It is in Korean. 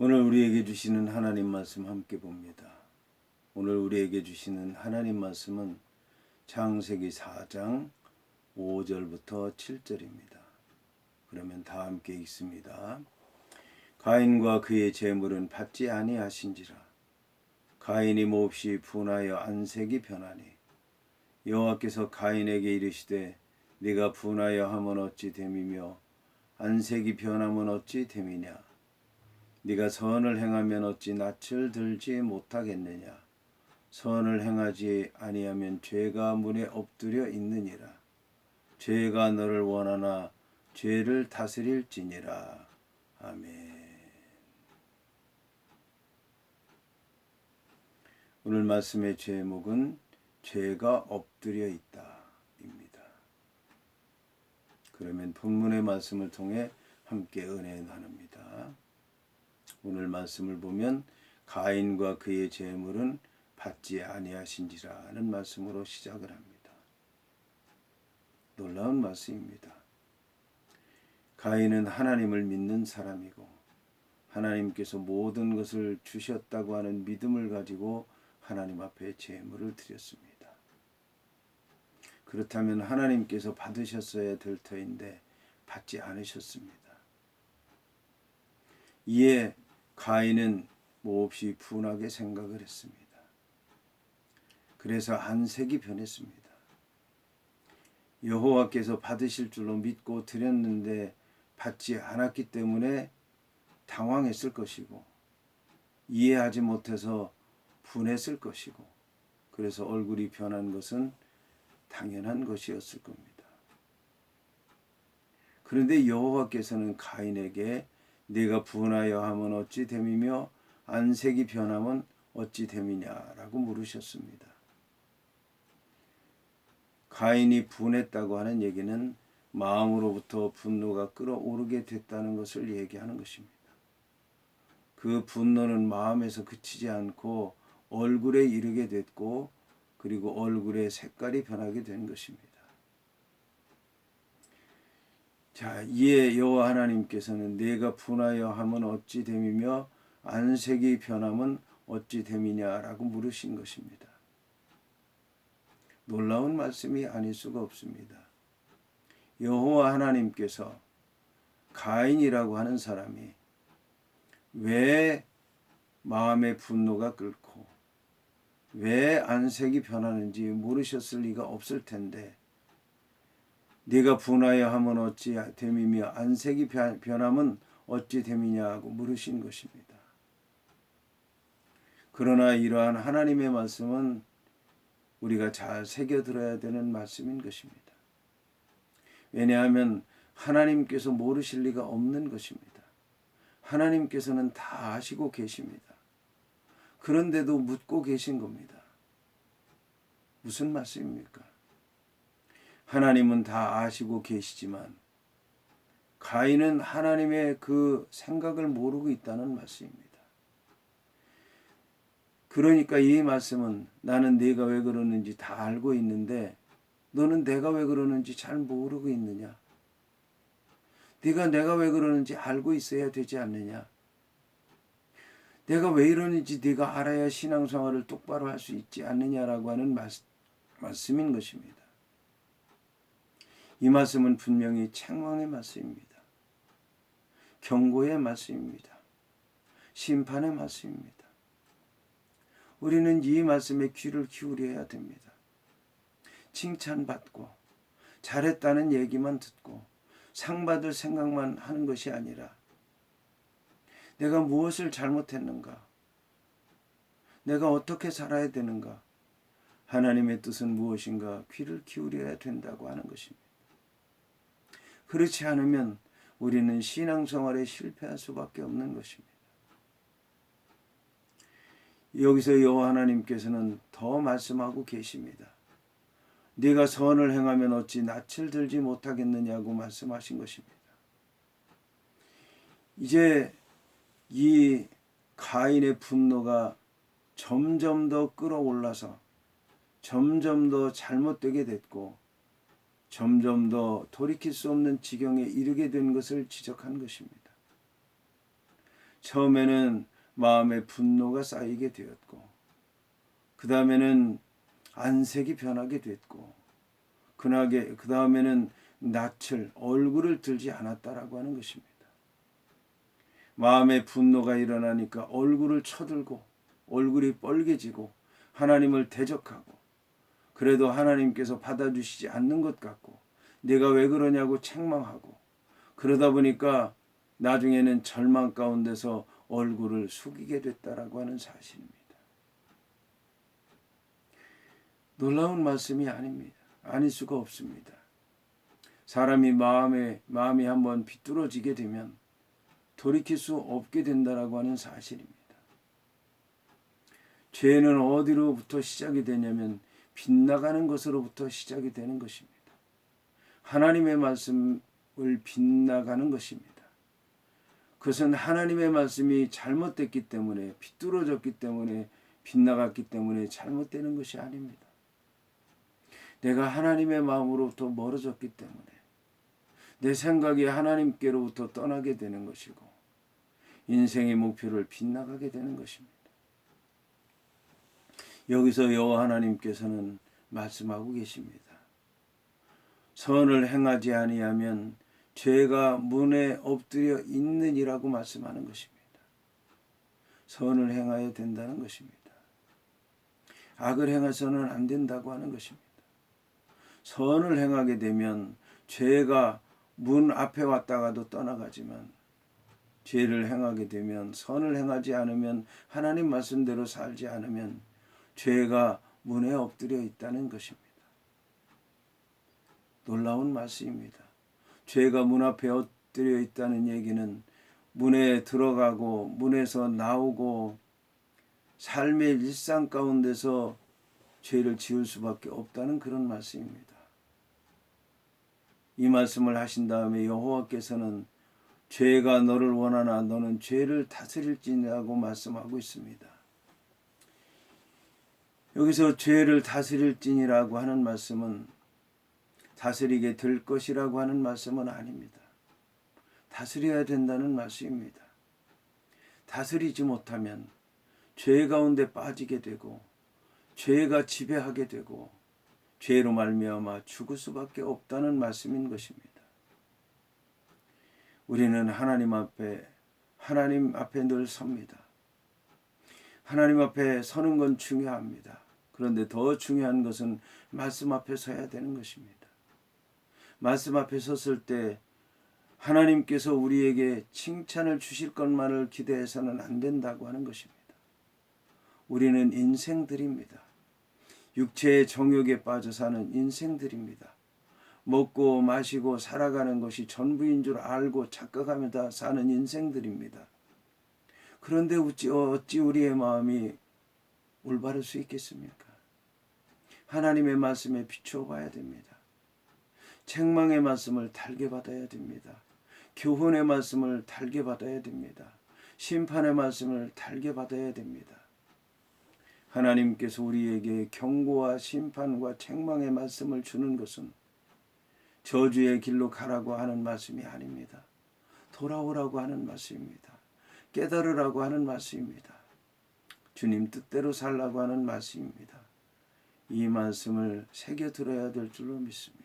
오늘 우리에게 주시는 하나님 말씀 함께 봅니다. 오늘 우리에게 주시는 하나님 말씀은 창세기 4장 5절부터 7절입니다. 그러면 다 함께 읽습니다. 가인과 그의 재물은 받지 아니하신지라. 가인이 몹시 분하여 안색이 변하니 여호와께서 가인에게 이르시되 네가 분하여 함은 어찌 됨이며 안색이 변함은 어찌 됨이냐. 네가 선을 행하면 어찌 낯을 들지 못하겠느냐. 선을 행하지 아니하면 죄가 문에 엎드려 있느니라. 죄가 너를 원하나 죄를 다스릴지니라. 아멘. 오늘 말씀의 제목은 죄가 엎드려 있다 입니다. 그러면 본문의 말씀을 통해 함께 은혜 나눕니다. 오늘 말씀을 보면 가인과 그의 재물은 받지 아니하신지라는 말씀으로 시작을 합니다. 놀라운 말씀입니다. 가인은 하나님을 믿는 사람이고 하나님께서 모든 것을 주셨다고 하는 믿음을 가지고 하나님 앞에 재물을 드렸습니다. 그렇다면 하나님께서 받으셨어야 될 터인데 받지 않으셨습니다. 이에 가인은 몹시 분하게 생각을 했습니다. 그래서 안색이 변했습니다. 여호와께서 받으실 줄로 믿고 드렸는데 받지 않았기 때문에 당황했을 것이고 이해하지 못해서 분했을 것이고 그래서 얼굴이 변한 것은 당연한 것이었을 겁니다. 그런데 여호와께서는 가인에게 네가 분하여 하면 어찌 됨이며 안색이 변하면 어찌 됨이냐라고 물으셨습니다. 가인이 분했다고 하는 얘기는 마음으로부터 분노가 끓어오르게 됐다는 것을 얘기하는 것입니다. 그 분노는 마음에서 그치지 않고 얼굴에 이르게 됐고 그리고 얼굴의 색깔이 변하게 된 것입니다. 자, 이에 여호와 하나님께서는 네가 분하여 하면 어찌 됨이며 안색이 변하면 어찌 됨이냐라고 물으신 것입니다. 놀라운 말씀이 아닐 수가 없습니다. 여호와 하나님께서 가인이라고 하는 사람이 왜 마음의 분노가 끓고 왜 안색이 변하는지 물으셨을 리가 없을 텐데 네가 분하여 하면 어찌 됨이며 안색이 변하면 어찌 됨이냐고 물으신 것입니다. 그러나 이러한 하나님의 말씀은 우리가 잘 새겨들어야 되는 말씀인 것입니다. 왜냐하면 하나님께서 모르실 리가 없는 것입니다. 하나님께서는 다 아시고 계십니다. 그런데도 묻고 계신 겁니다. 무슨 말씀입니까? 하나님은 다 아시고 계시지만 가인은 하나님의 그 생각을 모르고 있다는 말씀입니다. 그러니까 이 말씀은 나는 네가 왜 그러는지 다 알고 있는데 너는 내가 왜 그러는지 잘 모르고 있느냐? 네가 내가 왜 그러는지 알고 있어야 되지 않느냐? 내가 왜 이러는지 네가 알아야 신앙생활을 똑바로 할 수 있지 않느냐라고 하는 말씀인 것입니다. 이 말씀은 분명히 책망의 말씀입니다. 경고의 말씀입니다. 심판의 말씀입니다. 우리는 이 말씀에 귀를 기울여야 됩니다. 칭찬받고 잘했다는 얘기만 듣고 상 받을 생각만 하는 것이 아니라 내가 무엇을 잘못했는가? 내가 어떻게 살아야 되는가? 하나님의 뜻은 무엇인가? 귀를 기울여야 된다고 하는 것입니다. 그렇지 않으면 우리는 신앙생활에 실패할 수밖에 없는 것입니다. 여기서 여호와 하나님께서는 더 말씀하고 계십니다. 네가 선을 행하면 어찌 낯을 들지 못하겠느냐고 말씀하신 것입니다. 이제 이 가인의 분노가 점점 더 끌어올라서 점점 더 잘못되게 됐고 점점 더 돌이킬 수 없는 지경에 이르게 된 것을 지적한 것입니다. 처음에는 마음의 분노가 쌓이게 되었고, 그 다음에는 안색이 변하게 됐고, 그 다음에는 낯을, 얼굴을 들지 않았다라고 하는 것입니다. 마음의 분노가 일어나니까 얼굴을 쳐들고 얼굴이 빨개지고 하나님을 대적하고, 그래도 하나님께서 받아주시지 않는 것 같고 내가 왜 그러냐고 책망하고, 그러다 보니까 나중에는 절망 가운데서 얼굴을 숙이게 됐다라고 하는 사실입니다. 놀라운 말씀이 아닙니다. 아닐 수가 없습니다. 사람이 마음이 한번 비뚤어지게 되면 돌이킬 수 없게 된다라고 하는 사실입니다. 죄는 어디로부터 시작이 되냐면 빗나가는 것으로부터 시작이 되는 것입니다. 하나님의 말씀을 빗나가는 것입니다. 그것은 하나님의 말씀이 잘못됐기 때문에, 비뚤어졌기 때문에, 빗나갔기 때문에 잘못되는 것이 아닙니다. 내가 하나님의 마음으로부터 멀어졌기 때문에 내 생각이 하나님께로부터 떠나게 되는 것이고 인생의 목표를 빗나가게 되는 것입니다. 여기서 여호와 하나님께서는 말씀하고 계십니다. 선을 행하지 아니하면 죄가 문에 엎드려 있느니라고 말씀하는 것입니다. 선을 행해야 된다는 것입니다. 악을 행해서는 안 된다고 하는 것입니다. 선을 행하게 되면 죄가 문 앞에 왔다가도 떠나가지만, 죄를 행하게 되면, 선을 행하지 않으면, 하나님 말씀대로 살지 않으면 죄가 문에 엎드려 있다는 것입니다. 놀라운 말씀입니다. 죄가 문 앞에 엎드려 있다는 얘기는 문에 들어가고 문에서 나오고 삶의 일상 가운데서 죄를 지을 수밖에 없다는 그런 말씀입니다. 이 말씀을 하신 다음에 여호와께서는 죄가 너를 원하나 너는 죄를 다스릴지니라고 말씀하고 있습니다. 여기서 죄를 다스릴지니라고 하는 말씀은 다스리게 될 것이라고 하는 말씀은 아닙니다. 다스려야 된다는 말씀입니다. 다스리지 못하면 죄 가운데 빠지게 되고 죄가 지배하게 되고 죄로 말미암아 죽을 수밖에 없다는 말씀인 것입니다. 우리는 하나님 앞에 늘 섭니다. 하나님 앞에 서는 건 중요합니다. 그런데 더 중요한 것은 말씀 앞에 서야 되는 것입니다. 말씀 앞에 섰을 때 하나님께서 우리에게 칭찬을 주실 것만을 기대해서는 안 된다고 하는 것입니다. 우리는 인생들입니다. 육체의 정욕에 빠져 사는 인생들입니다. 먹고 마시고 살아가는 것이 전부인 줄 알고 착각하며 사는 인생들입니다. 그런데 어찌 우리의 마음이 올바를 수 있겠습니까? 하나님의 말씀에 비추어 봐야 됩니다. 책망의 말씀을 달게 받아야 됩니다. 교훈의 말씀을 달게 받아야 됩니다. 심판의 말씀을 달게 받아야 됩니다. 하나님께서 우리에게 경고와 심판과 책망의 말씀을 주는 것은 저주의 길로 가라고 하는 말씀이 아닙니다. 돌아오라고 하는 말씀입니다. 깨달으라고 하는 말씀입니다. 주님 뜻대로 살라고 하는 말씀입니다. 이 말씀을 새겨 들어야 될 줄로 믿습니다.